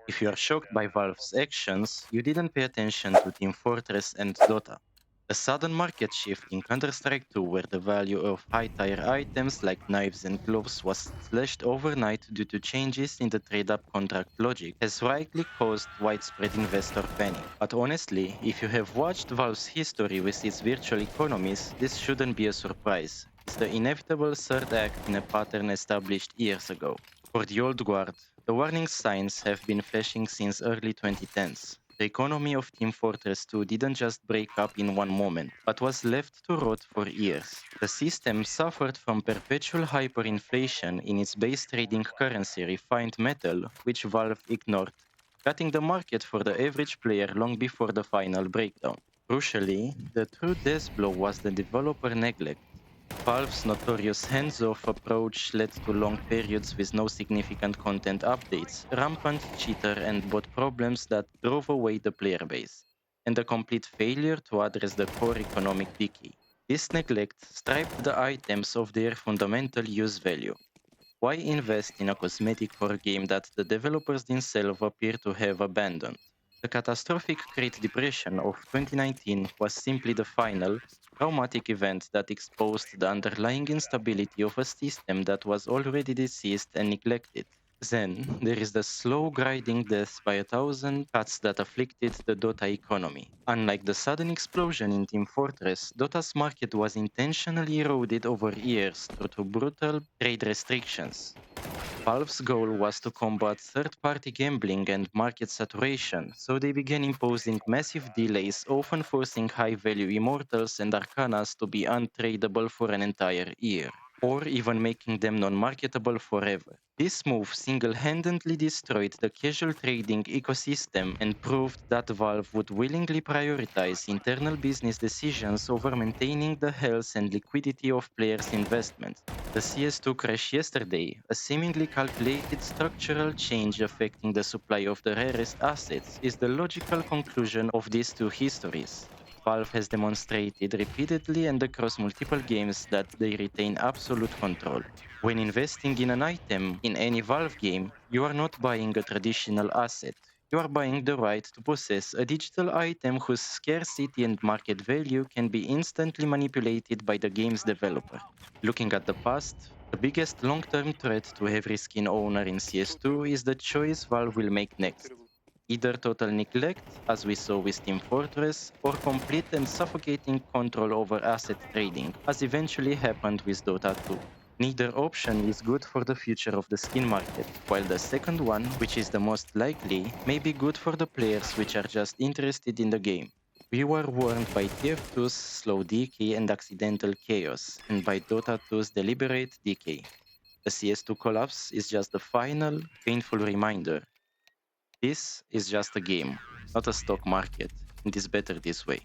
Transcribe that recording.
If you are shocked by Valve's actions, you didn't pay attention to Team Fortress and Dota. A sudden market shift in Counter-Strike 2 where the value of high-tier items like knives and gloves was slashed overnight due to changes in the trade-up contract logic has likely caused widespread investor panic. But honestly, if you have watched Valve's history with its virtual economies, this shouldn't be a surprise. It's the inevitable third act in a pattern established years ago. For the old guard, the warning signs have been flashing since early 2010s. The economy of Team Fortress 2 didn't just break up in one moment, but was left to rot for years. The system suffered from perpetual hyperinflation in its base trading currency refined metal, which Valve ignored, cutting the market for the average player long before the final breakdown. Crucially, the true death blow was the developer neglect. Valve's notorious hands-off approach led to long periods with no significant content updates, rampant cheater and bot problems that drove away the player base, and a complete failure to address the core economic decay. This neglect stripped the items of their fundamental use value. Why invest in a cosmetic for a game that the developers themselves appear to have abandoned? The catastrophic Great Depression of 2019 was simply the final, traumatic event that exposed the underlying instability of a system that was already diseased and neglected. Then, there is the slow grinding death by a thousand cuts that afflicted the Dota economy. Unlike the sudden explosion in Team Fortress, Dota's market was intentionally eroded over years through brutal trade restrictions. Valve's goal was to combat third-party gambling and market saturation, so they began imposing massive delays, often forcing high-value immortals and arcanas to be untradeable for an entire year, or even making them non-marketable forever. This move single-handedly destroyed the casual trading ecosystem and proved that Valve would willingly prioritize internal business decisions over maintaining the health and liquidity of players' investments. The CS2 crash yesterday, a seemingly calculated structural change affecting the supply of the rarest assets, is the logical conclusion of these two histories. Valve has demonstrated repeatedly and across multiple games that they retain absolute control. When investing in an item in any Valve game, you are not buying a traditional asset. You are buying the right to possess a digital item whose scarcity and market value can be instantly manipulated by the game's developer. Looking at the past, the biggest long-term threat to every skin owner in CS2 is the choice Valve will make next. Either total neglect, as we saw with Team Fortress, or complete and suffocating control over asset trading, as eventually happened with Dota 2. Neither option is good for the future of the skin market, while the second one, which is the most likely, may be good for the players which are just interested in the game. We were warned by TF2's slow decay and accidental chaos, and by Dota 2's deliberate decay. The CS2 collapse is just the final, painful reminder. This is just a game, not a stock market. It is better this way.